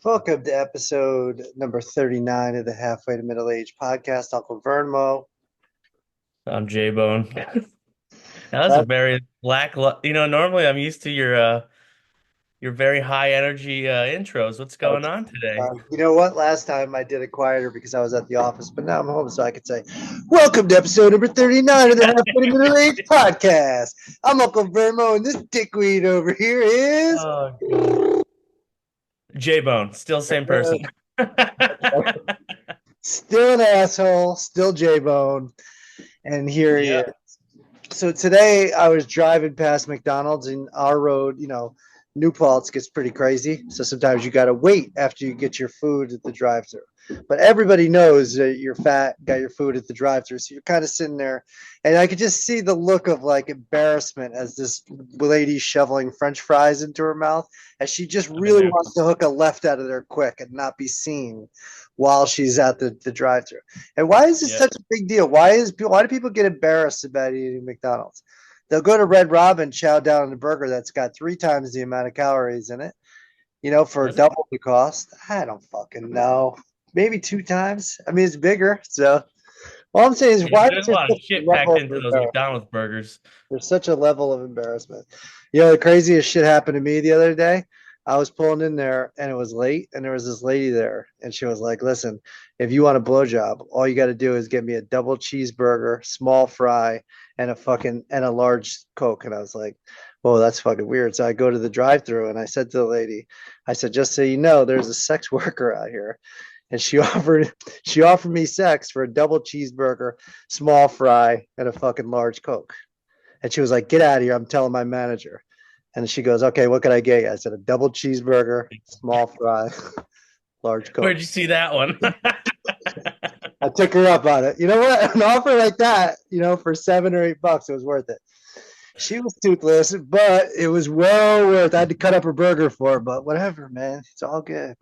Welcome to episode number 39 of the Halfway to Middle Age podcast. Uncle Vernmo. I'm J-Bone. That was a Uh, very normally I'm used to your very high energy intros. What's going on today? you know what? Last time I did it quieter because I was at the office, but now I'm home, so I could say, welcome to episode number 39 of the Halfway to Middle Age podcast. I'm Uncle Vernmo, and this dickweed over here is. Oh God. J-Bone, still same person. Still an asshole, still J Bone, and here he is. Yep. So today I was driving past McDonald's and our road, New Paltz gets pretty crazy. So sometimes you got to wait after you get your food at the drive thru. But everybody knows that you're fat, got your food at the drive thru. So you're kind of sitting there. And I could just see the look of like embarrassment as this lady shoveling French fries into her mouth, as she just I'm in really there. wants to hook a left out of there quick and not be seen while she's at the drive thru. And why is this Yeah. such a big deal? Why do people get embarrassed about eating McDonald's? They'll go to Red Robin, chow down on a burger that's got 3 times the amount of calories in it, for Does it? double the cost. I don't fucking know. Maybe 2 times. I mean, it's bigger. So all I'm saying is, Yeah, why but is there's a there lot of such a shit level packed of into those embarrassment? McDonald's burgers. There's such a level of embarrassment. The craziest shit happened to me the other day. I was pulling in there and it was late, and there was this lady there, and she was like, "Listen, if you want a blowjob, all you got to do is get me a double cheeseburger, small fry, and a large Coke." And I was like, "Whoa, that's fucking weird." So I go to the drive-through and I said to the lady, I said, "Just so you know, there's a sex worker out here." And she offered me sex for a double cheeseburger, small fry, and a fucking large Coke. And she was like, "Get out of here. I'm telling my manager." And she goes, "Okay, what can I get you?" I said, "A double cheeseburger, small fry, large Where'd Coke." you see that one? I took her up on it. You know what? An offer like that, for $7 or $8, it was worth it. She was toothless, but it was well worth. I had to cut up her burger for her, but whatever, man. It's all good.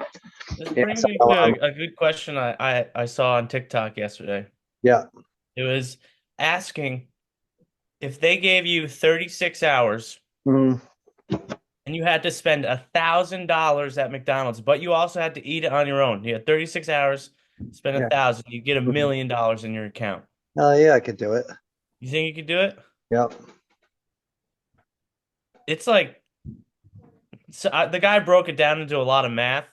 This Yeah, brings so, me to a good question I saw on TikTok yesterday. yeah. It was asking if they gave you 36 hours Mm, and you had to spend $1,000 at McDonald's, but you also had to eat it on your own. You had 36 hours, spend a yeah. thousand, you get a Mhm. million dollars in your account. Oh, yeah, I could do it. You think you could do it? Yep. It's like the guy broke it down into a lot of math,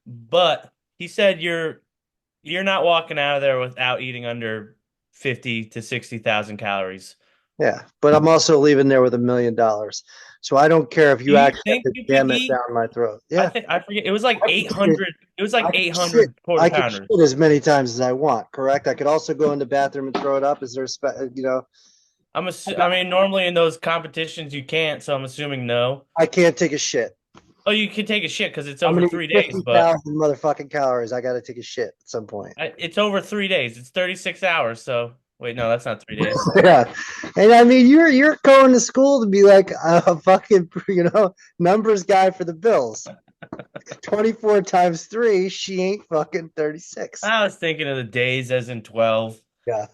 but he said you're not walking out of there without eating under 50 to 60,000 calories. Yeah. But I'm also leaving there with $1 million. So I don't care if Do you you actually have think to you could jam it eat? down my throat. I Yeah. think I forget. It was like I could shit. 800. It was like I could shit. 800 quarter I could pounders. shit as many times as I want. Correct. I could also go in the bathroom and throw it up. Is there, I mean, normally in those competitions you can't, so I'm assuming no. I can't take a shit. Oh, you can take a shit because it's I'm over gonna eat 3 days, but 50,000 motherfucking calories. I got to take a shit at some point. it's over 3 days. It's 36 hours. So wait, no, that's not 3 days. Yeah, and I mean, you're going to school to be like a fucking numbers guy for the Bills. 24 times 3, she ain't fucking 36. I was thinking of the days as in 12. Yeah.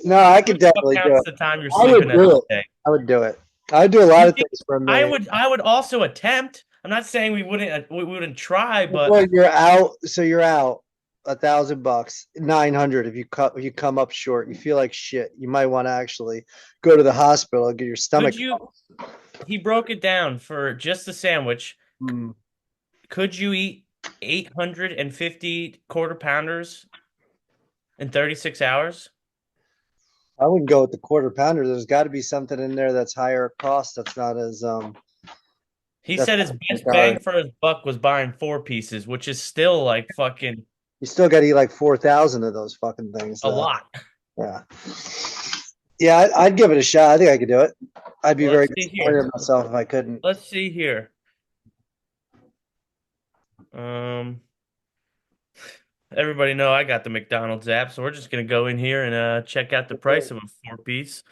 No, I Who could the fuck definitely do counts it. the time you're I would sleeping as do a it. day? I would do it. I would do a lot You of think things for a I million. would? I would also attempt. I'm not saying we wouldn't try, but Well, you're out, so you're out $1,000, 900. If you come up short, you feel like shit. You might want to actually go to the hospital and get your could stomach. you? He broke it down for just the sandwich. Mm. Could you eat 850 quarter pounders in 36 hours? I wouldn't go with the quarter pounder. There's got to be something in there that's higher cost. That's not as He that's said his not best calorie. bang for his buck was buying 4 pieces, which is still like fucking You still got to eat like 4,000 of those fucking things, a though. lot. Yeah, yeah, I'd give it a shot. I think I could do it. I'd be Well, very let's see disappointed here. in myself if I couldn't. Let's see here. Um, Everybody know I got the McDonald's app, so we're just gonna go in here and check out the price of a 4 piece.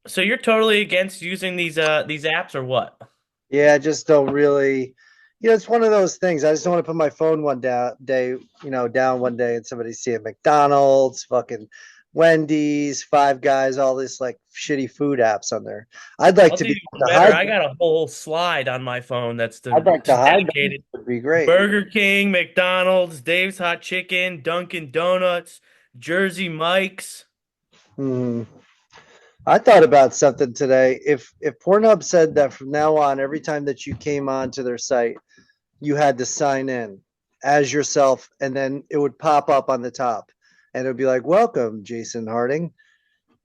So you're totally against using these apps or what? Yeah, I just don't really. It's one of those things. I just don't want to put my phone one down one day and somebody see a McDonald's, fucking Wendy's, Five Guys, all this like shitty food apps on there. I'd like I'll to do be you able one to better. hide. I got a whole slide on my phone that's I'd like to hide them. dedicated. Would be great. Burger King, McDonald's, Dave's Hot Chicken, Dunkin' Donuts, Jersey Mike's. Hmm. I thought about something today. If Pornhub said that from now on, every time that you came onto their site, you had to sign in as yourself, and then it would pop up on the top, and it would be like, "Welcome, Jason Harding."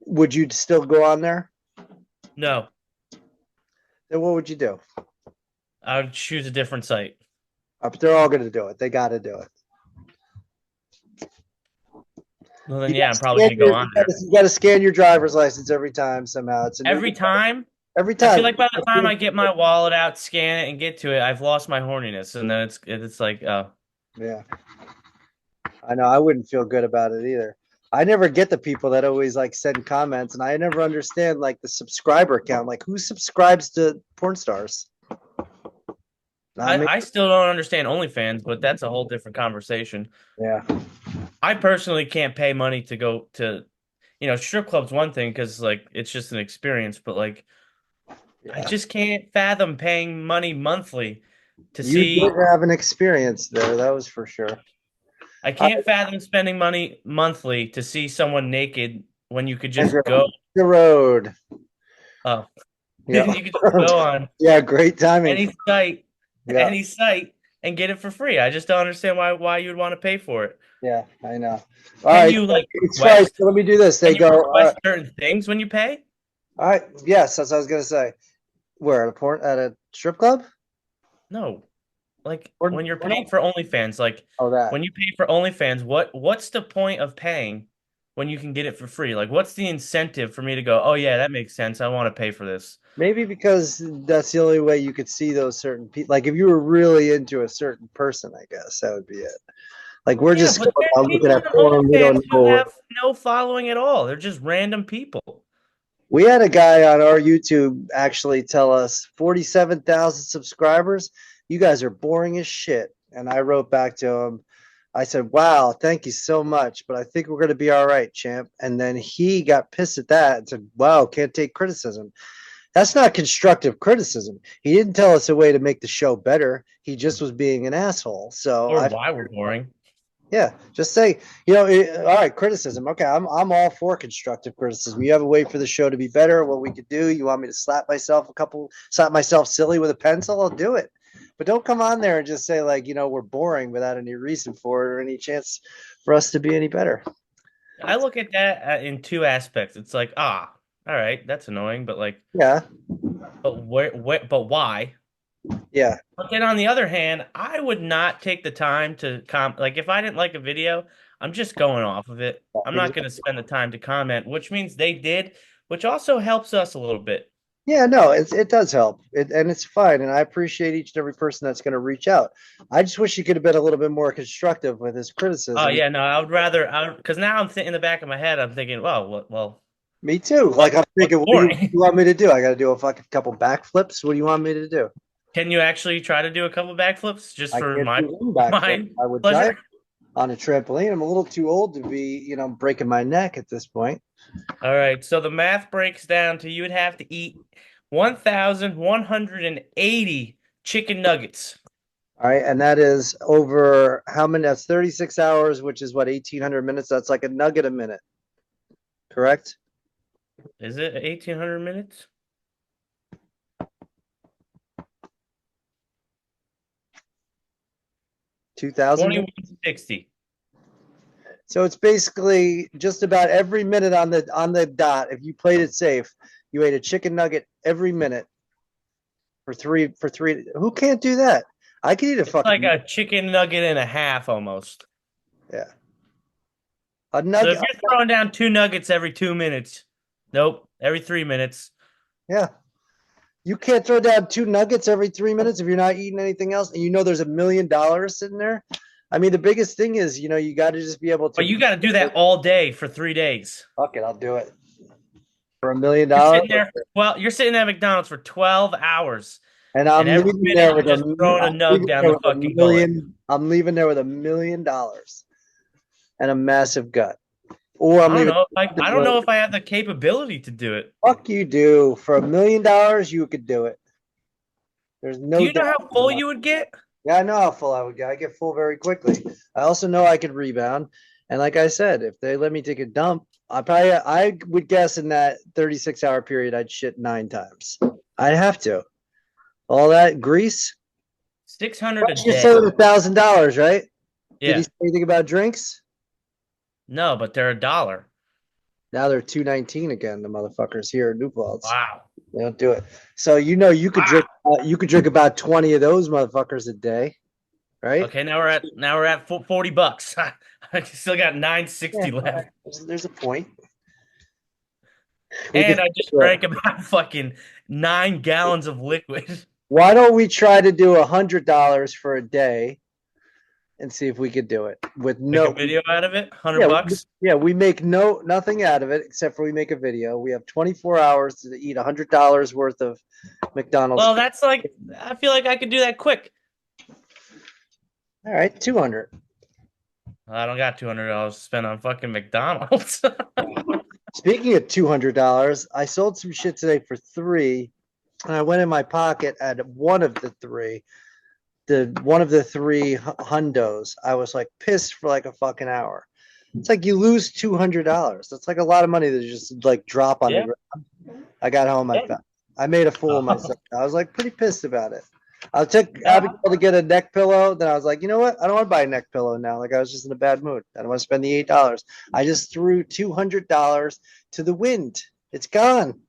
Would you still go on there? No, Then what would you do? I would choose a different site. They're all going to do it. They got to do it. Well, then yeah, I'm probably gonna go on there You got to scan your driver's license every time somehow. It's a new every time. every I feel time. like by the time I get my wallet out, scan it, and get to it, I've lost my horniness, and then it's like, oh, Yeah, I know. I wouldn't feel good about it either. I never get the people that always like send comments, and I never understand like the subscriber count. Like, who subscribes to porn stars? Not me. I still don't understand OnlyFans, but that's a whole different conversation. Yeah, I personally can't pay money to go to, strip club's one thing because like it's just an experience, but like I yeah. just can't fathom paying money monthly to You did see. have an experience there, that was for sure. I I can't fathom spending money monthly to see someone naked when you could just Andrew, go. the road. Oh, Yeah, you could just go on yeah. Great timing. any site, Yeah, any site, and get it for free. I just don't understand why you would want to pay for it. yeah. I know. All Can right, you like it's Friday. request? So let me do this. They Can you go. request certain things when you pay? All right. Yes, that's what I was gonna say. Where at a strip club? No. Like Or, when you're or paying for OnlyFans, like oh, that. when you pay for OnlyFans, what's the point of paying when you can get it for free? Like what's the incentive for me to go, "Oh yeah, that makes sense. I want to pay for this." Maybe because that's the only way you could see those certain people. Like if you were really into a certain person, I guess that would be it. Like we're Yeah, just but going there's out looking people at on porn. We OnlyFans don't who know. have no following at all. They're just random people. We had a guy on our YouTube actually tell us 47,000 subscribers. You guys are boring as shit. And I wrote back to him. I said, "Wow, thank you so much, but I think we're going to be all right, champ." And then he got pissed at that and said, "Wow, can't take criticism." That's not constructive criticism. He didn't tell us a way to make the show better. He just was being an asshole. So Or I why we're boring. yeah, just say, all right, criticism. Okay, I'm all for constructive criticism. You have a way for the show to be better, what we could do. You want me to slap myself silly with a pencil? I'll do it. But don't come on there and just say like, we're boring without any reason for it or any chance for us to be any better. I look at that in two aspects. It's like, all right, that's annoying, but like, Yeah, but why? yeah. But then on the other hand, I would not take the time to like if I didn't like a video, I'm just going off of it. I'm not going to spend the time to comment, which means they did, which also helps us a little bit. Yeah, no, it does help, and it's fine, and I appreciate each and every person that's going to reach out. I just wish he could have been a little bit more constructive with his Oh criticism. yeah, no, I would rather because now I'm in the back of my head, I'm thinking, well, Me too. what Like I'm what's thinking, what do you boring? want me to do? I got to do a fucking couple backflips. What do you want me to do? Can you actually try to do a couple backflips just I for can't do one backflip. my I would try it pleasure? on a trampoline. I'm a little too old to be, breaking my neck at this point. All right, so the math breaks down to you would have to eat 1,180 chicken nuggets. All right, and that is over how many? That's 36 hours, which is what 1,800 minutes. That's like a nugget a minute, correct? Is it 1,800 minutes? 2,000 minutes. 2160. So it's basically just about every minute on the dot. If you played it safe, you ate a chicken nugget every minute for three. Who can't do that? I could eat a It's like fucking a chicken nugget and a half almost. yeah. A So if nugget. you're throwing down two nuggets every 2 minutes, nope, every 3 minutes. Yeah. You can't throw down two nuggets every 3 minutes if you're not eating anything else. And there's $1 million sitting there. I mean, the biggest thing is, you got to just be able to But you got to do that all day for 3 days. fuck it, I'll do it for $1 million. You're sitting at McDonald's for 12 hours, And and I'm every leaving minute there you're with a just throwing a I'm nug leaving down there the with a fucking gullet. million. I'm leaving there with $1 million and a massive gut. Or I'm I don't even know if I don't know if I have the capability to do it. fuck you do. For $1 million, you could do it. There's Do no you know doubt how in full my mind. you would get? Yeah, I know how full I would get. I get full very quickly. I also know I could rebound. And like I said, if they let me take a dump, I would guess in that 36-hour period I'd shit 9 times. I'd have to. All that grease. 600 a What's your day. sold $1,000, right? Did he Yeah. say anything about drinks? No, but they're a dollar. Now they're 219 again, the motherfuckers here at New Paltz. Wow. They don't do it. So you could drink about 20 of those motherfuckers a day, right? Okay, now we're at $40. I still got Yeah, 960 left. there's a point. We could And I just do it. drank about fucking 9 gallons of liquid. Why don't we try to do $100 for a day and see if we could do it with Make a no video out of it, 100 yeah, bucks. yeah, we make nothing out of it except for we make a video. We have 24 hours to eat $100 worth of McDonald's Well, food. that's like I feel like I could do that quick. All right, 200. I don't got $200 to spend on fucking McDonald's. Speaking of $200, I sold some shit today for 3, and I went in my pocket at one of the three. The one of the three hundos. I was like pissed for like a fucking hour. It's like you lose $200. That's like a lot of money to just like drop on the Yeah. ground. I got home. Yeah. I made a fool of Oh. myself. I was like pretty pissed about it. I took Abigail to get a neck pillow. Then I was like, you know what? I don't want to buy a neck pillow now. Like I was just in a bad mood. I don't want to spend the $8. I just threw $200 to the wind. It's gone.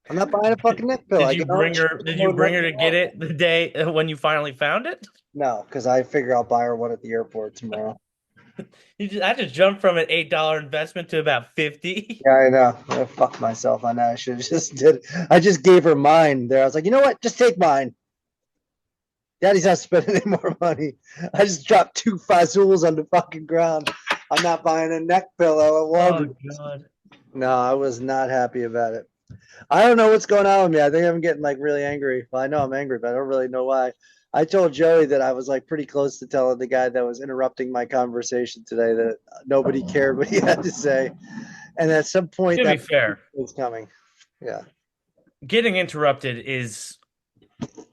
I'm not buying a fucking neck pillow. Did you bring her? Did you bring her to get it the day when you finally found it? No, because I figure I'll buy her one at the airport tomorrow. I just jumped from an $8 investment to about 50. Yeah, I know. I fucked myself on that. I should have just did. I just gave her mine there. I was like, you know what? Just take mine. Daddy's not spending any more money. I just dropped 2 fazools on the fucking ground. I'm not buying a neck pillow at Oh Walgreens. God. No, I was not happy about it. I don't know what's going on with me. I think I'm getting like really angry. Well, I know I'm angry, but I don't really know why. I told Joey that I was like pretty close to telling the guy that was interrupting my conversation today that nobody cared what he had to say. And at some point To be that fair, was coming. Yeah. getting interrupted is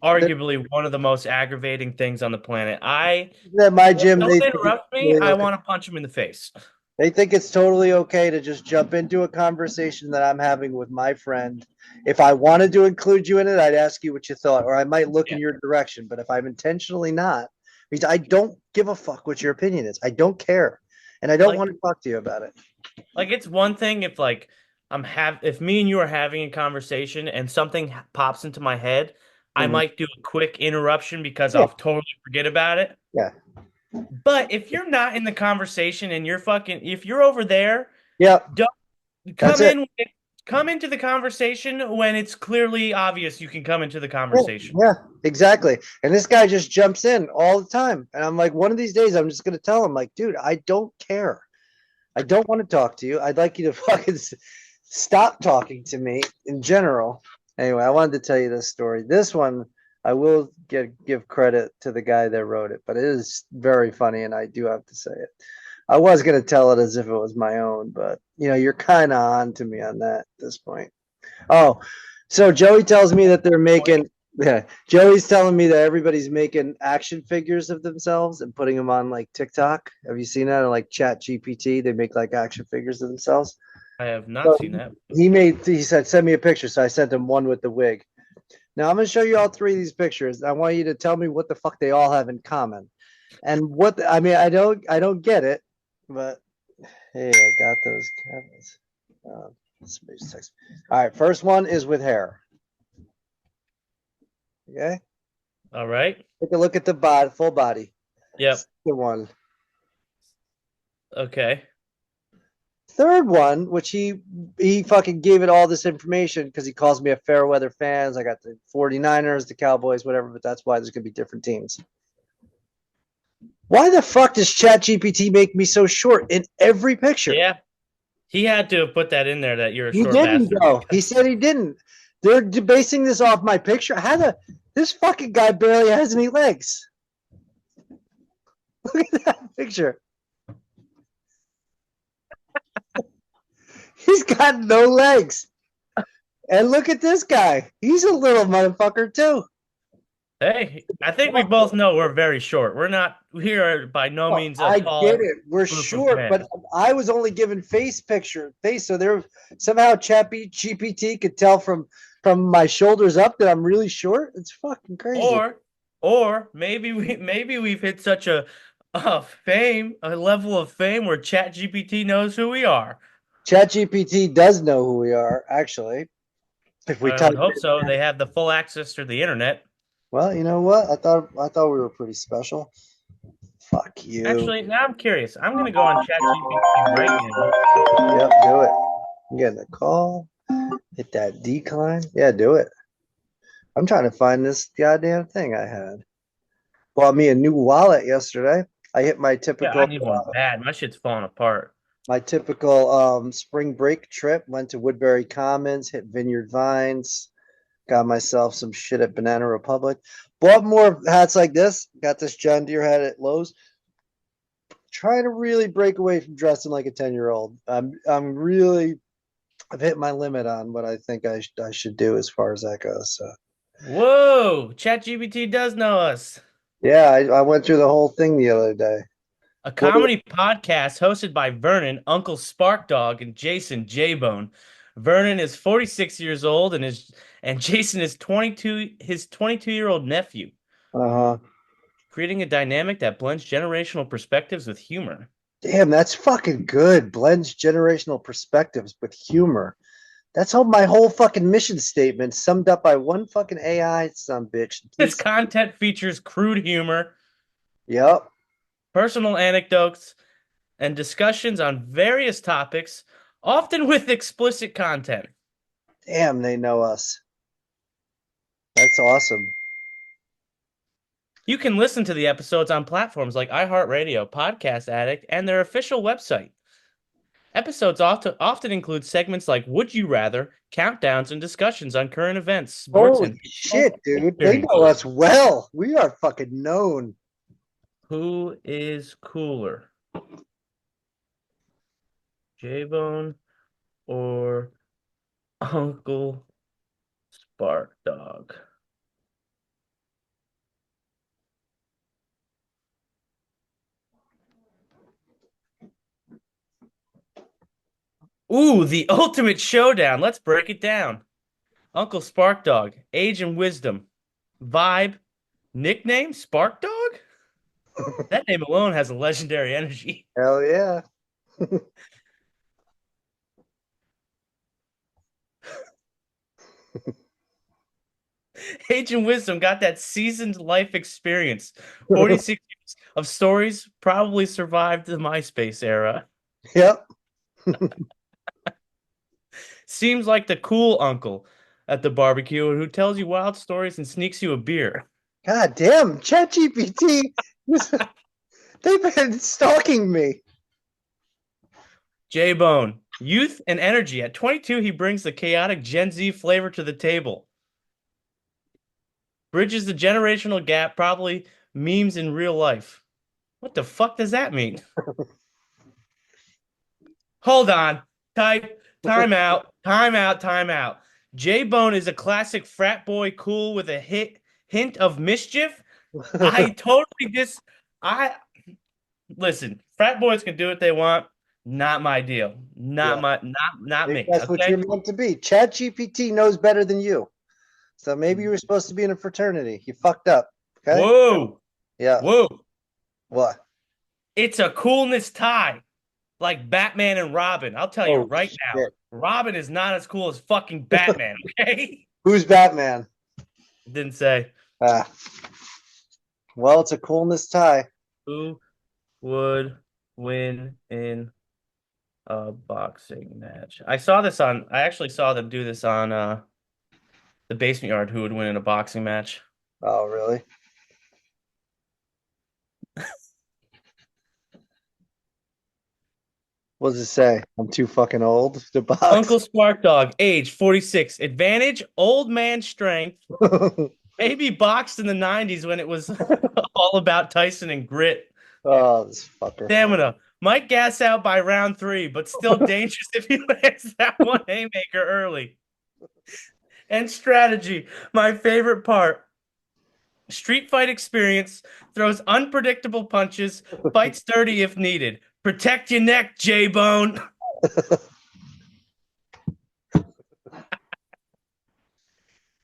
arguably one of the most aggravating things on the planet. At my gym, Don't interrupt me. I want to punch him in the face. they think it's totally okay to just jump into a conversation that I'm having with my friend. If I wanted to include you in it, I'd ask you what you thought, or I might look in your direction. But if I'm intentionally not, because I don't give a fuck what your opinion is. I don't care. And I don't Like- want to talk to you about it. Like it's one thing if like if me and you are having a conversation and something pops into my head, I Mhm. might do a quick interruption because Yeah. I'll totally forget about it. Yeah. But if you're not in the conversation and if you're over there, Yeah. don't That's come it. in come into the conversation when it's clearly obvious you can come into the conversation. Yeah, exactly. And this guy just jumps in all the time. And I'm like, one of these days, I'm just going to tell him, like, dude, I don't care. I don't want to talk to you. I'd like you to fucking stop talking to me in general. Anyway, I wanted to tell you this story. This one, I will give credit to the guy that wrote it, but it is very funny, and I do have to say it. I was going to tell it as if it was my own, but you're kind of on to me on that at this point. Oh, so Joey tells me that they're making. Yeah, Joey's telling me that everybody's making action figures of themselves and putting them on like TikTok. Have you seen that? Or like Chat GPT, they make like action figures of themselves. I have not So seen that. he said, send me a picture. So I sent him one with the wig. Now I'm gonna show you all 3 of these pictures. I want you to tell me what the fuck they all have in common. And I mean, I don't get it, but hey, I got those cameras. All right, first one is with hair. Okay, All right. take a look at the full body. Yep. Second one. Okay. Third one, which he fucking gave it all this information because he calls me a fair weather fans. I got the 49ers, the Cowboys, whatever, but that's why there's gonna be different teams. Why the fuck does ChatGPT make me so short in every picture? Yeah. He had to have put that in there that you're a He short didn't bastard. though. He said he didn't. They're basing this off my picture. This fucking guy barely has any legs. Look at that picture. He's got no legs. And look at this guy. He's a little motherfucker too. Hey, I think we both know we're very short. We are by no Oh, means a I get tall it. We're group of short, but men. I was only given face. So there somehow Chappy GPT could tell from my shoulders up that I'm really short. It's fucking crazy. Or or maybe we've hit such a level of fame where ChatGPT knows who we are. ChatGPT does know who we are, actually. If we I type would hope it, so. They have the full access to the internet. well, you know what? I thought we were pretty special. Fuck you. Actually, now I'm curious. I'm gonna go on ChatGPT right now. Yep, do it. I'm getting a call. Hit that decline. Yeah, do it. I'm trying to find this goddamn thing I had. Bought me a new wallet yesterday. I hit Yeah, I need one bad. My shit's falling apart. my typical spring break trip. Went to Woodbury Commons, hit Vineyard Vines, got myself some shit at Banana Republic. Bought more hats like this. Got this John Deere hat at Lowe's. Trying to really break away from dressing like a 10-year-old. I'm really I've hit my limit on what I think I should do as far as that goes. So Whoa, ChatGPT does know us. yeah, I went through the whole thing the other day. A What comedy podcast hosted by Vernon, Uncle Spark Dog, and Jason J-Bone. Vernon is 46 years old and Jason is 22, his 22-year-old nephew, uh-huh. creating a dynamic that blends generational perspectives with humor. Damn, that's fucking good. Blends generational perspectives with humor. That's all my whole fucking mission statement summed up by one fucking AI some bitch. This content features crude humor, Yep. personal anecdotes, and discussions on various topics, often with explicit content. Damn, they know us. That's awesome. You can listen to the episodes on platforms like iHeartRadio, Podcast Addict, and their official website. Episodes often include segments like Would You Rather, countdowns, and discussions on current events, sports, Holy and personal shit, dude. They know experiences. us well. We are fucking known. Who is cooler, J-Bone or Uncle Spark Dog? Ooh, the ultimate showdown. Let's break it down. Uncle Spark Dog, age and wisdom, vibe, nickname Spark Dog? That name alone has a legendary energy. Hell yeah. Age and wisdom got that seasoned life experience. 46 years of stories probably survived the MySpace era. Yep. Seems like the cool uncle at the barbecue who tells you wild stories and sneaks you a beer. God damn, ChatGPT. They've been stalking me. J-Bone, youth and energy. At 22, he brings the chaotic Gen Z flavor to the table. Bridges the generational gap, probably memes in real life. What the fuck does that mean? Hold on. Time out. Time out. Time out. J-Bone is a classic frat boy cool with a hint of mischief. I totally dis I listen, frat boys can do what they want. Not my deal. Yeah, Not maybe me. that's what Okay. you're meant to be. ChatGPT knows better than you. So maybe you were supposed to be in a fraternity. You fucked up. Okay. Whoa. Yeah. Whoa. What? It's a coolness tie. Like Batman and Robin. I'll tell you Oh right now, shit. Robin is not as cool as fucking Batman, okay? Who's Batman? Didn't say Ah. Well, it's a coolness tie. who would win in a boxing match. I actually saw them do this on the Basement Yard, who would win in a boxing match. Oh, really? What does it say? I'm too fucking old to box. Uncle Spark Dog, age 46, advantage, old man strength. Maybe boxed in the 90s when it was all about Tyson and grit. Oh, this fucker. Stamina, Might gas out by round 3, but still dangerous if he lands that one haymaker early. And strategy, my favorite part. Street fight experience, throws unpredictable punches, fights dirty if needed. Protect your neck, J-Bone.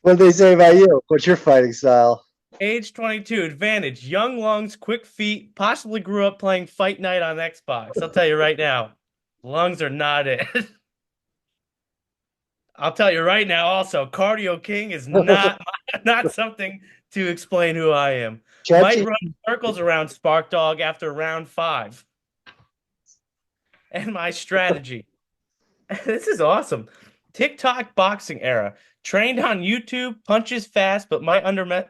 What do they say about you? What's your fighting style? Age 22, advantage, young lungs, quick feet, possibly grew up playing Fight Night on Xbox. I'll tell you right now, lungs are not it. I'll tell you right now also, Cardio King is not something to explain who I am. Might Chachi, run circles around Spark Dog after round 5. And my strategy. This is awesome. TikTok boxing era. Trained on YouTube, punches fast, but might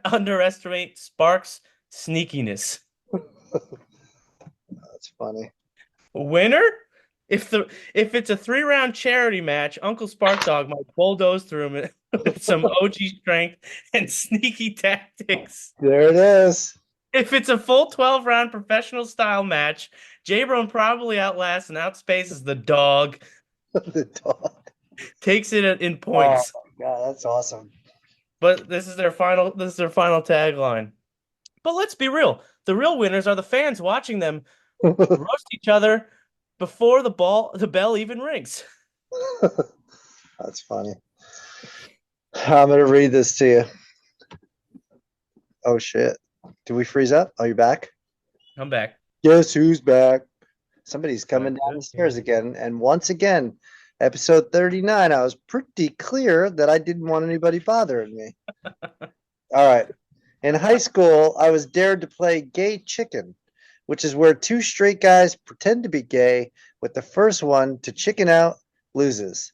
underestimate Spark's sneakiness. that's funny. Winner? If it's a 3-round charity match, Uncle Spark Dog might bulldoze through him with some OG strength and sneaky tactics. There it is. If it's a full 12-round professional style match, J-Bone probably outlasts and outspaces the dog, The dog. takes it in Oh points. my God, that's awesome. But this is their final tagline. But let's be real. The real winners are the fans watching them roast each other before the bell even rings. That's funny. I'm gonna read this to you. Oh shit. Did we freeze up? Oh, you back? Come back. Guess who's back? Somebody's coming down the stairs again. And once again, episode 39, I was pretty clear that I didn't want anybody bothering me. All right. In high school, I was dared to play gay chicken, which is where two straight guys pretend to be gay, with the first one to chicken out loses.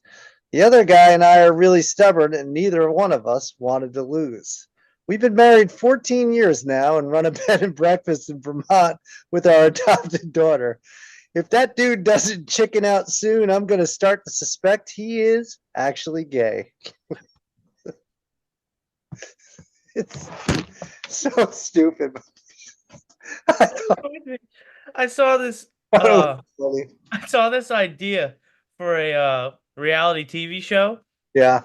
The other guy and I are really stubborn, and neither one of us wanted to lose. We've been married 14 years now and run a bed and breakfast in Vermont with our adopted daughter. If that dude doesn't chicken out soon, I'm going to start to suspect he is actually gay. It's so stupid. I I saw this thought it was funny. I saw this idea for a reality TV show. Yeah.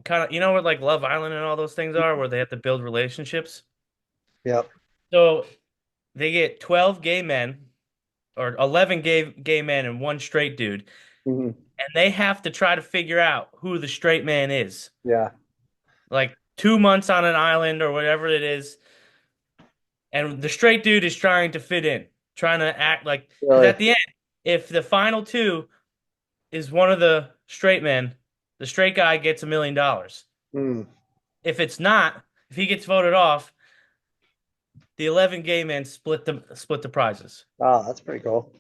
Kind of, you know what like Love Island and all those things are, where they have to build relationships. Yep. So they get 12 gay men or 11 gay men and one straight dude, Mhm. and they have to try to figure out who the straight man is. Yeah. Like 2 months on an island or whatever it is, and the straight dude is trying to fit in, trying to act like because Really. at the end, if the final two is one of the straight men, the straight guy gets $1 million. Mm. If it's not, if he gets voted off, the 11 gay men split the prizes. Oh, that's pretty cool.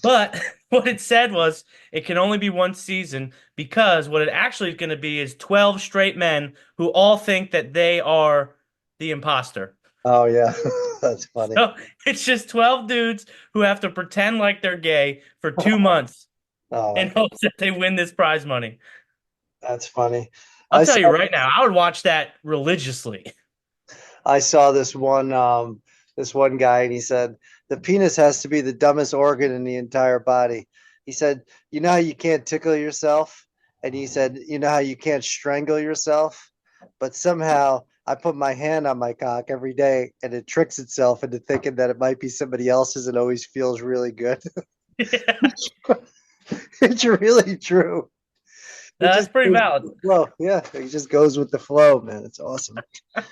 But what it said was it can only be one season because what it actually is going to be is 12 straight men who all think that they are the imposter. Oh, yeah. That's funny. So it's just 12 dudes who have to pretend like they're gay for 2 months Oh, in hopes that they win this prize money. that's funny. I'll I tell saw you right now, I would watch that religiously. I saw this one guy, and he said the penis has to be the dumbest organ in the entire body. He said, you know how you can't tickle yourself? And he said, you know how you can't strangle yourself? But somehow I put my hand on my cock every day and it tricks itself into thinking that it might be somebody else's and always feels really good. Yeah, It's really true. It that's just pretty goes valid. with the flow. Yeah, it just goes with the flow, man. It's awesome. I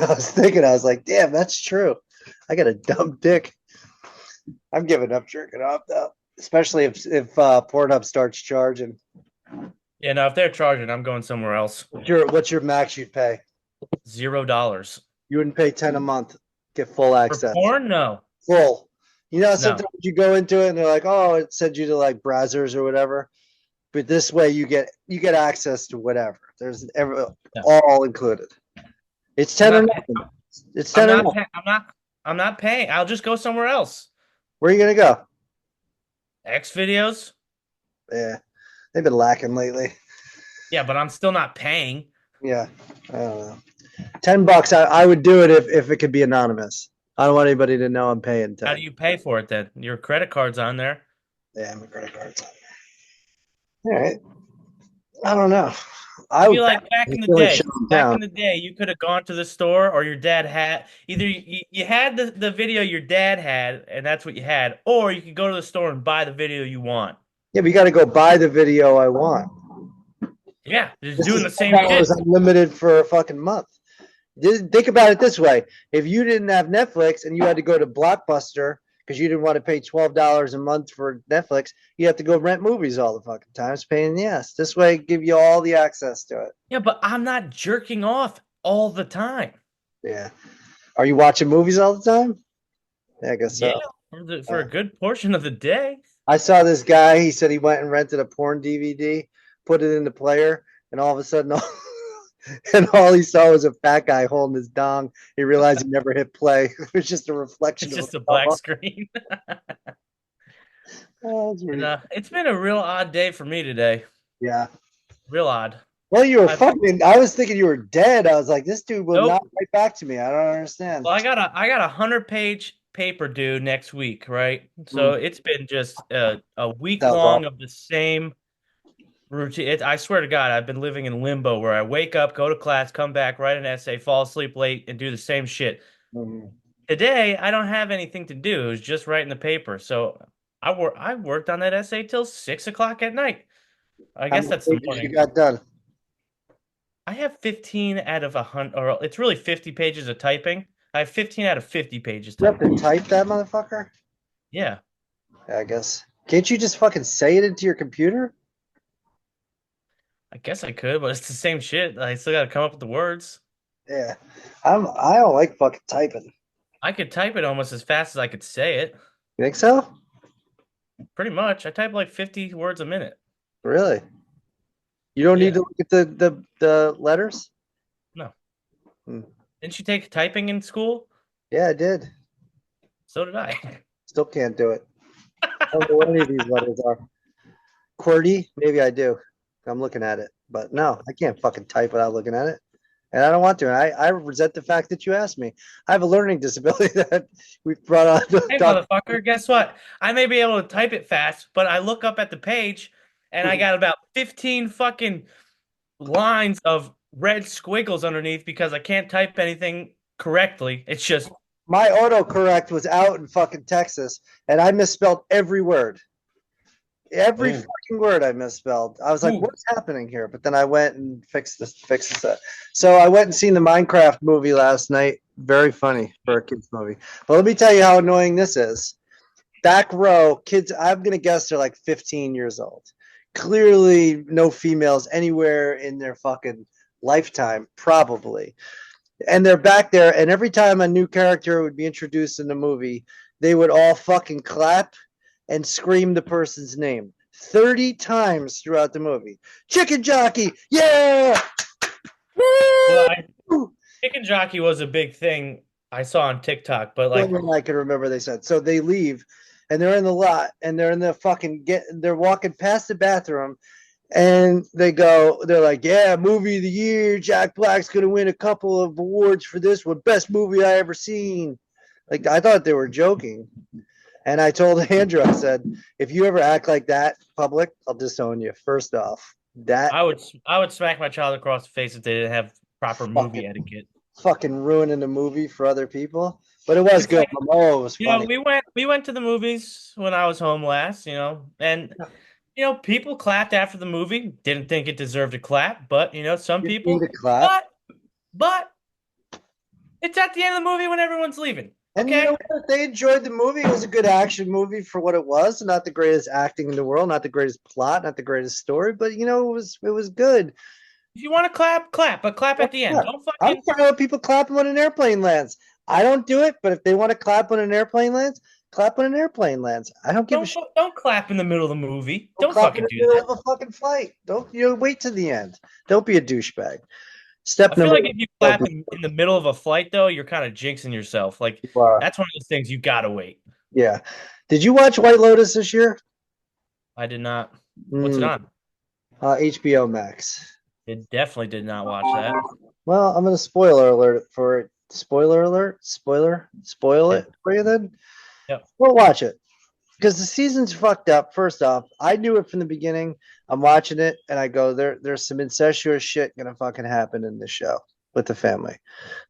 was thinking, I was like, damn, that's true. I got a dumb dick. I'm giving up jerking off though, especially if Pornhub starts charging. Yeah, no, if they're charging, I'm going somewhere else. What's your max you'd pay? $0. You wouldn't pay 10 a month, get full For access. porn? No. Full. You know, No. sometimes you go into it and they're like, oh, it sends you to like browsers or whatever. But this way you get access to whatever. There's No. all included. It's I'm 10 or not, nothing. It's I'm 10 or not, nothing. I'm not paying. I'll just go somewhere else. Where are you gonna go? X videos? Yeah. They've been lacking lately. Yeah, but I'm still not paying. Yeah. I don't know. $10. I would do it if it could be anonymous. I don't want anybody to know I'm paying How do 10. you pay for it then? Your credit card's on there. Yeah, my credit card's on. All right. I don't know. I I feel like I feel like shutting down. you could have gone to the store, or your dad had either you had the video your dad had, and that's what you had, or you could go to the store and buy the video you want. Yeah, but you got to go buy the video I want. Yeah, just This doing is the same how it was shit. unlimited for a fucking month. Think about it this way: if you didn't have Netflix and you had to go to Blockbuster because you didn't want to pay $12 a month for Netflix, you have to go rent movies all the fucking time. It's a pain in the ass. This way, give you all the access to it. Yeah, but I'm not jerking off all the time. Yeah. Are you watching movies all the time? Yeah, I guess Yeah, so. for a good portion of the day. I saw this guy. He said he went and rented a porn DVD, put it in the player, and all of a sudden, and all he saw was a fat guy holding his dong. He realized he never hit play. It was just a reflection It's of just a black himself. screen. Oh, that's And pretty. it's been a real odd day for me today. Yeah. Real odd. Well, you were I fucking. I was thinking you were dead. I was like, this dude will not Nope. write back to me. I don't understand. Well, I got a 100-page paper due next week, right? So Mm, it's been just a week sounds long awful. of the same routine. I swear to God, I've been living in limbo where I wake up, go to class, come back, write an essay, fall asleep late, and do the same shit. Mhm. Today, I don't have anything to do. It was just writing the paper. So I worked on that essay till 6 o'clock at night. I How guess many that's the pages you morning. got done? I have 15 out of 100, or it's really 50 pages of typing. I have 15 out of 50 pages You have typed. to type that motherfucker. Yeah, Yeah, I guess. Can't you just fucking say it into your computer? I guess I could, but it's the same shit. I still got to come up with the words. Yeah. I don't like fucking typing. I could type it almost as fast as I could say it. You think so? Pretty much. I type like 50 words a minute. Really? You don't need Yeah. to look at the letters? No. Hmm. Didn't you take typing in school? Yeah, I did. So did I. Still can't do it. I don't know what any of these letters are. QWERTY? Maybe I do. I'm looking at it. But no, I can't fucking type without looking at it. And I don't want to. I resent the fact that you asked me. I have a learning disability that we brought on to Hey, talk. motherfucker, guess what? I may be able to type it fast, but I look up at the page and I got about 15 fucking lines of red squiggles underneath because I can't type anything correctly. It's just, My autocorrect was out in fucking Texas, and I misspelled every word. Every oh, fucking word I misspelled. I was like, ooh. "What's happening here?" But then I went and fixed this. So I went and seen the Minecraft movie last night. Very funny for a kids movie. But let me tell you how annoying this is. Back row kids. I'm gonna guess they're like 15 years old. Clearly, no females anywhere in their fucking lifetime, probably. And they're back there, and every time a new character would be introduced in the movie, they would all fucking clap and scream the person's name 30 times throughout the movie. Chicken jockey, yeah! Well, Woo! chicken jockey was a big thing I saw on TikTok, but The like, only one I can remember they said. So they leave and they're in the lot and they're in the they're walking past the bathroom and they're like, yeah, movie of the year. Jack Black's gonna win a couple of awards for this one. Best movie I ever seen. Like I thought they were joking. And I told Andrew, I said, if you ever act like that public, I'll disown you. First off, that I would smack my child across the face if they didn't have proper movie fucking etiquette. fucking ruining the movie for other people. But it was It's good. like, Oh, it was funny. we went to the movies when I was home last, and people clapped after the movie. Didn't think it deserved a clap, but some You need people. to clap. But it's at the end of the movie when everyone's leaving. And you know Okay? what? They enjoyed the movie. It was a good action movie for what it was. Not the greatest acting in the world, not the greatest plot, not the greatest story, but it was good. If you want to clap, clap, but clap at the end. Yeah. Don't I'm fucking fine with people clapping when an airplane lands. I don't do it, but if they want to clap when an airplane lands, clap when an airplane lands. I don't give a don't shit. don't clap in the middle of the movie. Don't Don't clap in fucking the do middle that. of a fucking flight. Don't wait to the end. Don't be a douchebag. Step I feel number like if you clap in the middle of a flight, though, you're kind of jinxing yourself. Like one. that's one of those things you gotta wait. Yeah. Did you watch White Lotus this year? I did not. What's it Mm, on? HBO Max. It definitely did not watch that. Well, I'm gonna spoiler alert for it Spoiler alert. Spoil Yeah. it for you then. Yep. We'll watch it because the season's fucked up. First off, I knew it from the beginning. I'm watching it and I go, there's some incestuous shit gonna fucking happen in this show with the family.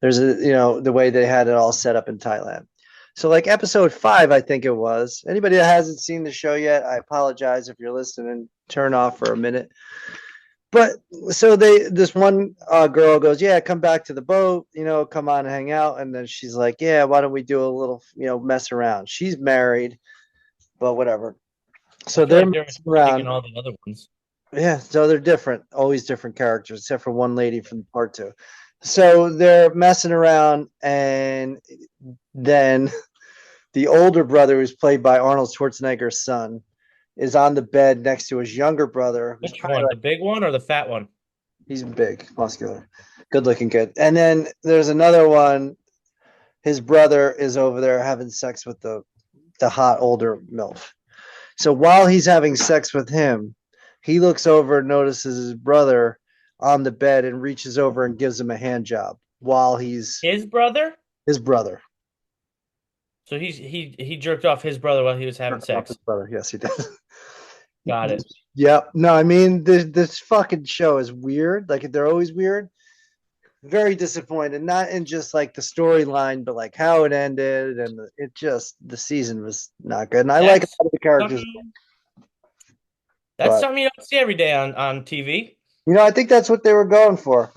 There's the way they had it all set up in Thailand. So like episode 5, I think it was. Anybody that hasn't seen the show yet, I apologize if you're listening. Turn off for a minute. But so this one girl goes, yeah, come back to the boat, come on and hang out. And then she's like, yeah, why don't we do a little, mess around? She's married, but whatever. I So feel they're like they're messing taking around. all the other ones. Yeah, so they're different, always different characters, except for one lady from part 2. So they're messing around, and then the older brother, who's played by Arnold Schwarzenegger's son, is on the bed next to his younger brother, who's Which probably one? like, The big one or the fat one? he's big, muscular, good looking kid. And then there's another one. His brother is over there having sex with the hot older MILF. So while he's having sex with him, he looks over and notices his brother on the bed and reaches over and gives him a hand job while he's His brother? his brother. So he jerked off his brother while he was having Not his sex. brother. Yes, he does. Got it. Yep. No, I mean this fucking show is weird. Like they're always weird. Very disappointed, not in just like the storyline, but like how it ended, and the season was not good. And I like a That's lot of the characters, something that's but something you don't see every day on TV. I think that's what they were going for.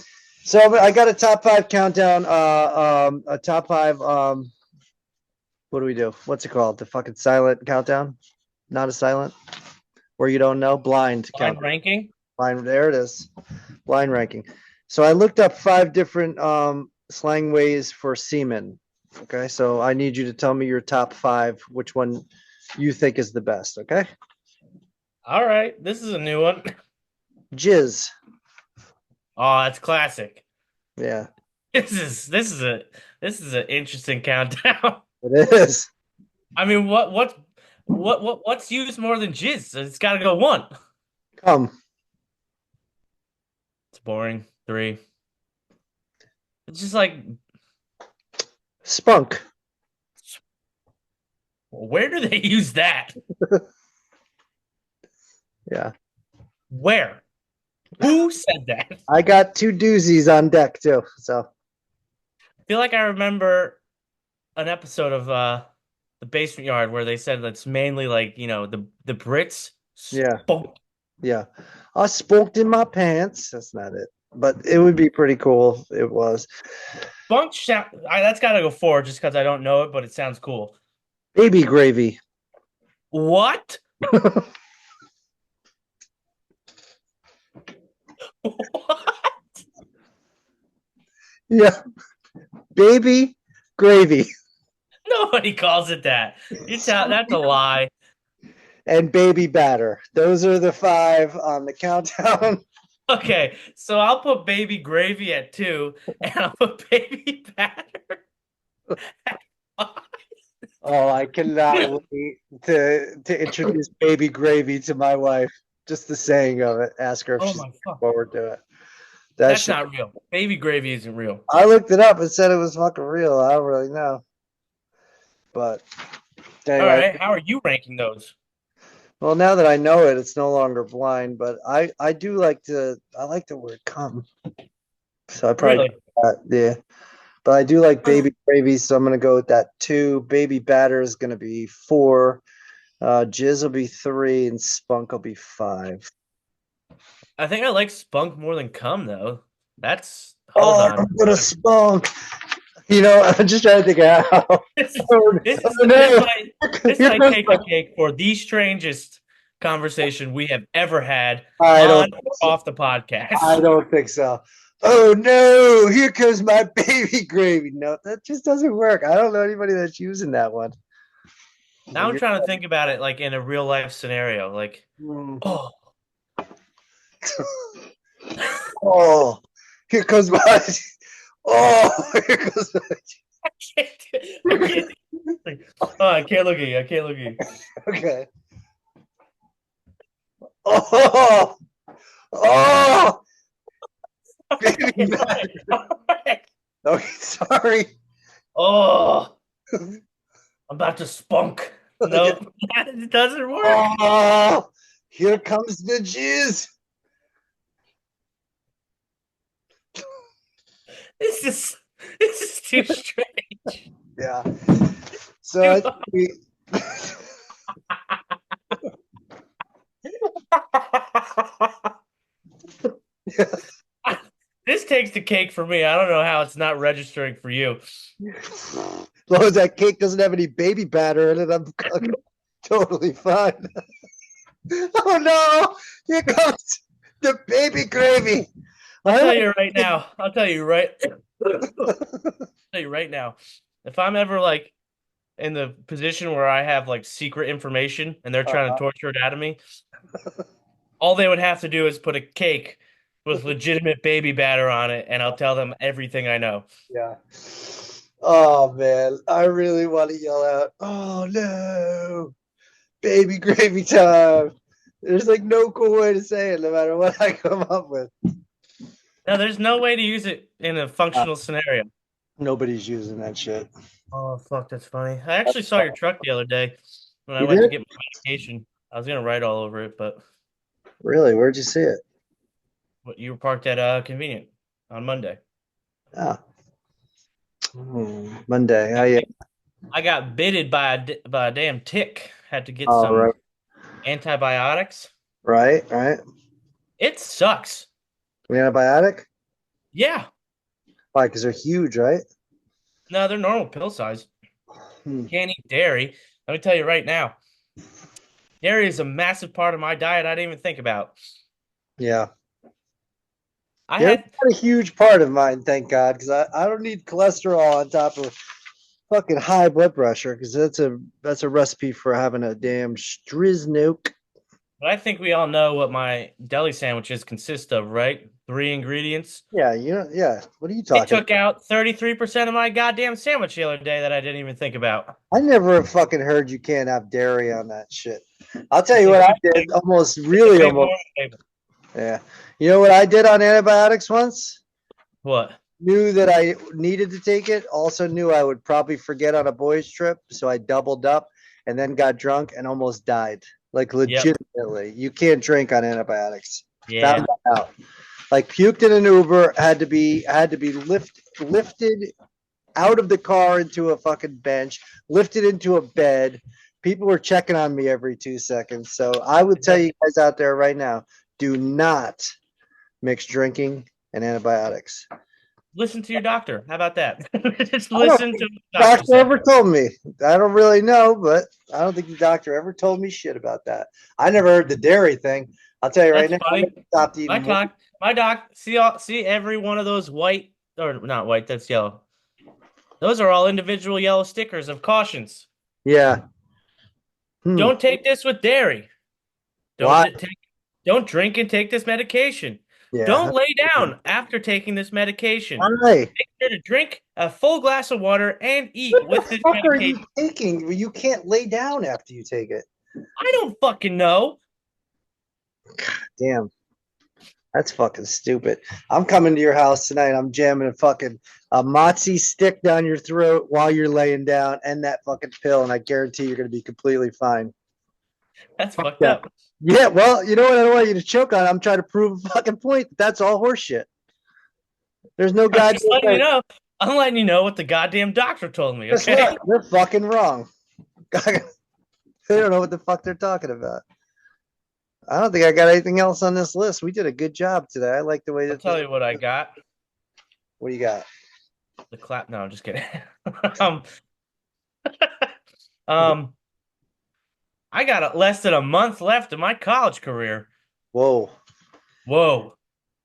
So I got a top 5 countdown. A top 5. What do we do? What's it called? The fucking silent countdown? Not a silent, where you don't know. Blind Line count. ranking. Blind. There it is. Blind ranking. So I looked up 5 different slang ways for semen. Okay, so I need you to tell me your top 5. Which one you think is the best? Okay. All right, this is a new one. Jizz. Oh, that's classic. Yeah, This is an interesting countdown. it is. I mean, what's used more than jizz? It's got to go one. Come. It's boring. 3. It's just like, Spunk. where do they use that? Yeah. Where? Who said that? I got 2 doozies on deck too. So I feel like I remember an episode of the Basement Yard where they said that's mainly like, the Brits yeah, spoke. yeah. I spunked in my pants. That's not it, but it would be pretty cool. It was. Spunk sound, that's got to go 4 just because I don't know it, but it sounds cool. Baby gravy. What? What? Yeah. Baby gravy Nobody calls it that. That's a lie. and baby batter. Those are the 5 on the countdown. Okay, so I'll put baby gravy at 2, and I'll put baby batter at 5. Oh, I cannot wait to introduce baby gravy to my wife. Just the saying of it. Ask her if Oh she's my looking fuck. forward to it. That's not real. Baby gravy isn't real. I looked it up and said it was fucking real. I don't really know. But All anyway, right, how are you ranking those? well, now that I know it, it's no longer blind. But I do like I like the word "come," so I probably Really? yeah. But I do like baby gravy, so I'm gonna go with that 2. Baby batter is gonna be 4. Jizz will be 3, and spunk will be 5. I think I like spunk more than cum though. Hold Oh, on. I'm gonna spunk. I'm just trying to think of how. This is Oh, this is oh, no. this Here might goes take my- the cake for the strangest conversation we have ever had I on don't. or off the podcast. I don't think so. Oh no! Here comes my baby gravy. No, that just doesn't work. I don't know anybody that's using that one. Now I'm trying to think about it like in a real life scenario. Like, Mm. oh, Oh, here comes my. Oh, here goes my. I can't. Oh, I can't look at you. I can't look at you. Okay. Oh, oh, baby batter. All right. Okay, sorry. Oh, I'm about to spunk. Okay. Nope, it doesn't work. Oh, here comes the jizz. This is this is too strange. Yeah. So Too I think we, This takes the cake for me. I don't know how it's not registering for you. as long as that cake doesn't have any baby batter in it, I'm totally fine. Oh no! Here comes the baby gravy. I'll I tell like you right now. I'll tell you right. I'll tell you right now. If I'm ever like in the position where I have like secret information and they're trying to torture it out of me, all they would have to do is put a cake with legitimate baby batter on it, and I'll tell them everything I know. yeah. Oh man, I really want to yell out, "Oh no, baby gravy time!" There's like no cool way to say it, no matter what I come up with. No, there's no way to use it in a Uh, functional scenario. Nobody's using that shit. Oh, fuck, that's funny. I actually saw your truck the other day when I You went to did? get my medication. I was gonna write all over it, but Really? Where'd you see it? you were parked at convenient on Monday. Ah, Monday. Oh yeah. I got bitted by by a damn tick. Had to get All some right. antibiotics. Right. Right. It sucks. The antibiotic? Yeah. Why? Because they're huge, right? No, they're normal pill size. Hmm. Can't eat dairy. Let me tell you right now. Dairy is a massive part of my diet I didn't even think about. Yeah. I They're had not a huge part of mine, thank God, because I don't need cholesterol on top of fucking high blood pressure, because that's a recipe for having a damn striznoke. but I think we all know what my deli sandwiches consist of, right? Three ingredients. Yeah, yeah. What are you It talking took about? out 33% of my goddamn sandwich the other day that I didn't even think about. I never fucking heard you can't have dairy on that shit. I'll tell you It's a what I good did, thing. almost It's a really big almost. morning table. Yeah. You know what I did on antibiotics once? What? Knew that I needed to take it, also knew I would probably forget on a boys' trip, so I doubled up and then got drunk and almost died. Like Yep. legitimately. You can't drink on antibiotics. Found Yeah. that out. Like puked in an Uber, had to be lifted out of the car into a fucking bench, lifted into a bed. People were checking on me every 2 seconds. So I would tell you guys out there right now, do not mix drinking and antibiotics. Listen to your doctor. How about that? Just I don't listen think to what the the doctor doctor says. ever told me. I don't really know, but I don't think the doctor ever told me shit about that. I never heard the dairy thing. I'll tell you right That's now, I funny. stopped eating more. My doc, see every one of those white or not white, that's yellow. Those are all individual yellow stickers of cautions. Yeah. Hmm. Don't take this with dairy. Don't Why? take, don't drink and take this medication. Yeah. Don't lay down after taking this medication. Why? Make sure to drink a full glass of water and eat What the with this fuck are you medication. taking? You can't lay down after you take it. I don't fucking know. Damn. That's fucking stupid. I'm coming to your house tonight. I'm jamming a Motzi stick down your throat while you're laying down and that fucking pill, and I guarantee you're going to be completely fine. That's fucked Yeah. up. Yeah, well, you know what? I don't want you to choke on. I'm trying to prove a fucking point. That's all horseshit. There's no I'm just goddamn letting you way. know. I'm letting you know what the goddamn doctor told me, Guess okay? what? They're fucking wrong. They don't know what the fuck they're talking about. I don't think I got anything else on this list. We did a good job today. I like the way I'll that this. tell you what I got. What do you got? The clap. No, I'm just kidding. um, um, I got less than a month left of my college career. Whoa, Whoa.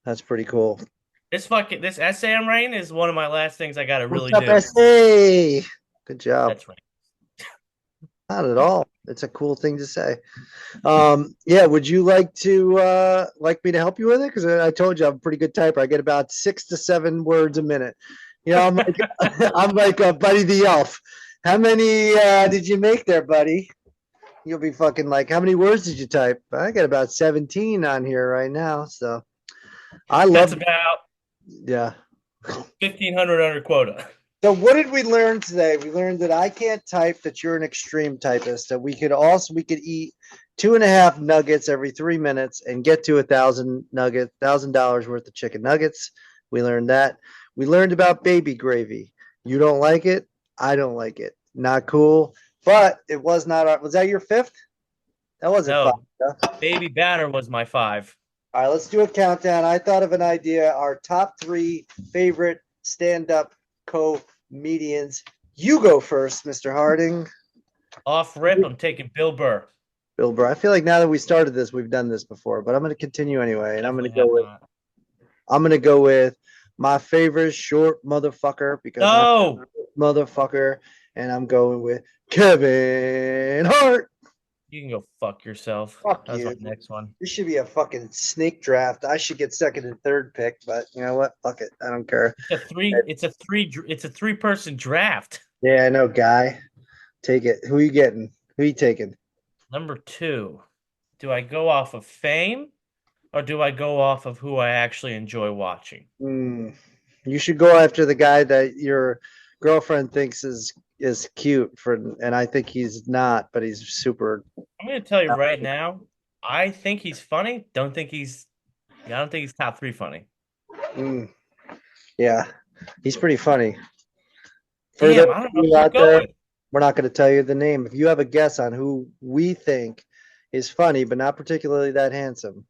that's pretty cool. This essay I'm writing is one of my last things I gotta What's really up, do. SA? Good job. That's right. Not at all. It's a cool thing to say. Yeah, would you like me to help you with it? Because I told you I'm a pretty good typer. I get about 6 to 7 words a minute. You know, I'm like I'm like Buddy the Elf. How many did you make there, buddy? You'll be fucking like, how many words did you type? I got about 17 on here right now. So I That's love, about yeah. 1,500 under quota. So what did we learn today? We learned that I can't type, that you're an extreme typist, that we could eat 2.5 nuggets every 3 minutes and get to $1,000 worth of chicken nuggets. We learned that. We learned about baby gravy. You don't like it. I don't like it. Not cool. But it was not. Was that your fifth? That wasn't five. No, baby batter was my five. All right, let's do a countdown. I thought of an idea. Our top three favorite stand-up comedians. You go first, Mr. Harding. Off rip, I'm taking Bill Burr. Bill Burr. I feel like now that we started this, we've done this before, but I'm going to continue anyway, and Definitely have not. I'm going to go with my favorite short motherfucker because I'm No, a motherfucker, and I'm going with Kevin Hart. you can go fuck yourself. Fuck That was my you. next one. This should be a fucking snake draft. I should get second and third pick, but you know what? Fuck it. I don't care. It's a three-person draft. Yeah, I know, guy. Take it. Who you getting? Who you taking? Number two, do I go off of fame or do I go off of who I actually enjoy watching? You should go after the guy that your girlfriend thinks is cute for, and I think he's not, but he's super. I'm going to tell you right now, I think he's funny. I don't think he's top three funny. Mm, yeah, he's pretty funny. For Damn, those I of don't know you who to out go there, with. we're not going to tell you the name. If you have a guess on who we think is funny but not particularly that handsome,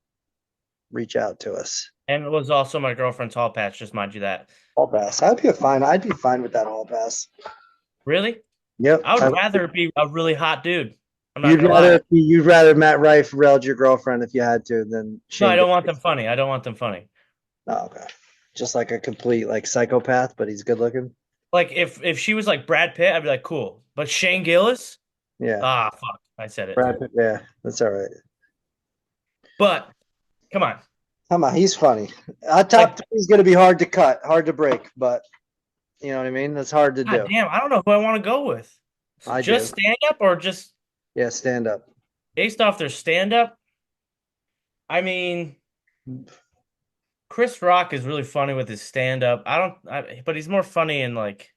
reach out to us. And it was also my girlfriend's hall patch, just mind you that. Hall pass. I'd be fine with that hall pass. Really? Yep. I would rather be a really hot dude. I'm not You'd gonna lie. rather Matt Rife railed your girlfriend if you had to than No, I Shane. don't want them funny. I don't want them funny. Oh, okay. Just like a complete like psychopath, but he's good looking. Like if she was like Brad Pitt, I'd be like, cool. But Shane Gillis? Yeah. Ah, fuck. I said it. Brad Pitt, yeah, that's all right. But come on. Come on, he's funny. Our top Like, three is gonna be hard to cut, hard to break, but you know what I mean? That's hard to god do. damn, I don't know who I want to go with. I Just do. stand up or just Yeah, stand up. based off their stand up? I mean, Chris Rock is really funny with his stand up. But he's more funny in like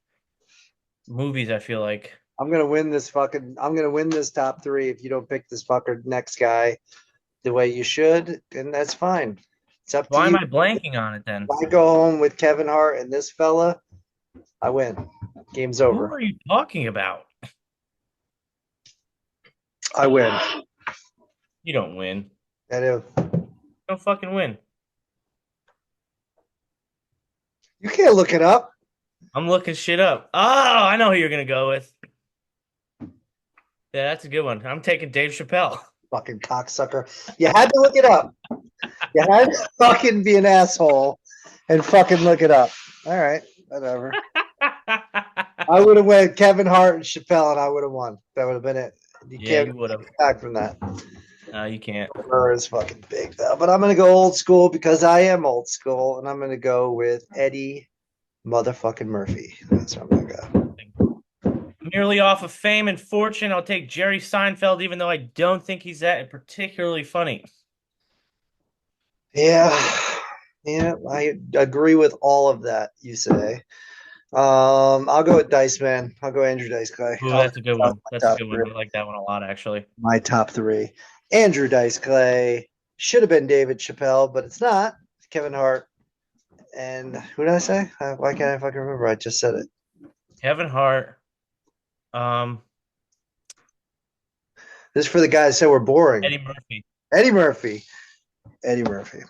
movies, I feel like. I'm gonna win this top three if you don't pick this fucker next guy the way you should, and that's fine. It's up to Why am you. I blanking on it then? If I go home with Kevin Hart and this fella, I win. Game's Who over. are you talking about? I win. You don't win. I do. You don't fucking win. You can't look it up. I'm looking shit up. Oh, I know who you're gonna go with. Yeah, that's a good one. I'm taking Dave Chappelle. Fucking cocksucker. You had to look it up. You had to fucking be an asshole and fucking look it up. All right, whatever. I would have went Kevin Hart and Chappelle, and I would have won. That would have been it. You Yeah, can't you would have. get back from that. No, you can't. Burr is fucking big though. But I'm gonna go old school because I am old school, and I'm gonna go with Eddie motherfucking Murphy. That's where I'm gonna go. Merely off of fame and fortune, I'll take Jerry Seinfeld, even though I don't think he's that particularly funny. Yeah, yeah, I agree with all of that you say. I'll go with Dice Man. I'll go Andrew Dice Clay. Ooh, that's a good one. That's a Top good one. three. I like that one a lot, actually. My top three. Andrew Dice Clay should have been David Chappelle, but it's not. It's Kevin Hart. And who did I say? Why can't I fucking remember? I just said it. Kevin Hart. Um, This is for the guys that said we're boring. Eddie Murphy. Eddie Murphy. Eddie Murphy.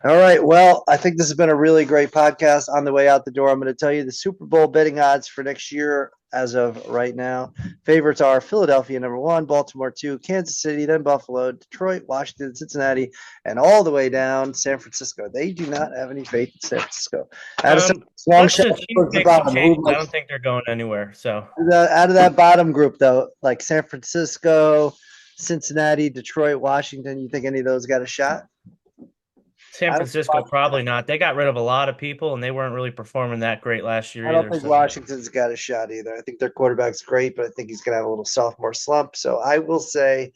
All right. Well, I think this has been a really great podcast. On the way out the door, I'm going to tell you the Super Bowl betting odds for next year as of right now. Favorites are Philadelphia, number one, Baltimore, two, Kansas City, then Buffalo, Detroit, Washington, Cincinnati, and all the way down San Francisco. They do not have any faith in San Francisco. Long Let's shot just towards the pick bottom. changes. I don't think they're going anywhere. So Out of that bottom group, though, like San Francisco, Cincinnati, Detroit, Washington, you think any of those got a shot? San Francisco, probably not. They got rid of a lot of people, and they weren't really performing that great last year I don't either. think So Washington's got a shot either. I think their quarterback's great, but I think he's going to have a little sophomore slump. So I will say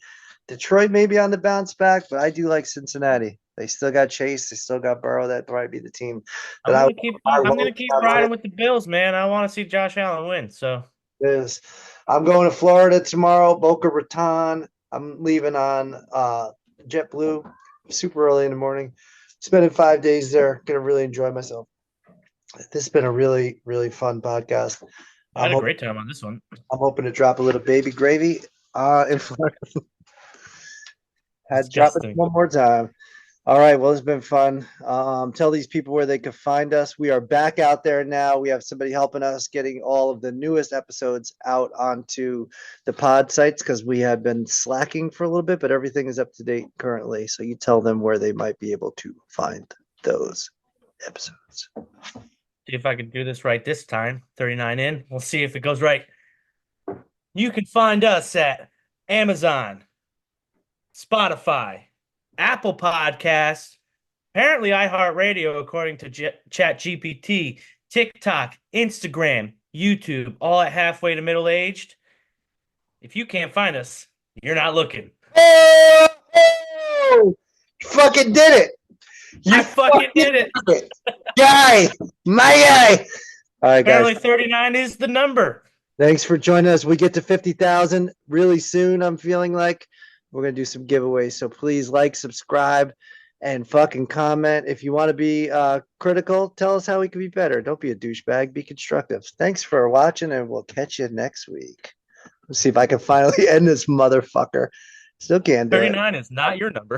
Detroit may be on the bounce back, but I do like Cincinnati. They still got Chase. They still got Burrow. That'd probably be the team that I'm I gonna would keep I I'm gonna hope keep riding with the Bills, man. I want to see Josh Allen win. So is. I'm going to Florida tomorrow, Boca Raton. I'm leaving on JetBlue super early in the morning. Spending 5 days there. Gonna really enjoy myself. This has been a really, really fun podcast. I I'm had a hoping great time on this one. I'm hoping to drop a little baby gravy in Florida. Had to drop it Disgusting. one more time. All right. Well, it's been fun. Tell these people where they can find us. We are back out there now. We have somebody helping us getting all of the newest episodes out onto the pod sites because we have been slacking for a little bit, but everything is up to date currently. So you tell them where they might be able to find those episodes. See if I can do this right this time. 39 in. We'll see if it goes right. You can find us at Amazon, Spotify, Apple Podcasts, apparently iHeartRadio, according to ChatGPT, TikTok, Instagram, YouTube, all at halfway to middle aged. If you can't find us, you're not looking. Oh, you fucking did it. You I fucking did it. it. Guy, my guy. All right, guys. Apparently 39 is the number. Thanks for joining us. We get to 50,000 really soon. I'm feeling like we're going to do some giveaways. So please like, subscribe, and fucking comment. If you want to be critical, tell us how we can be better. Don't be a douchebag. Be constructive. Thanks for watching, and we'll catch you next week. Let's see if I can finally end this motherfucker. Still can't do it. 39 is not your number.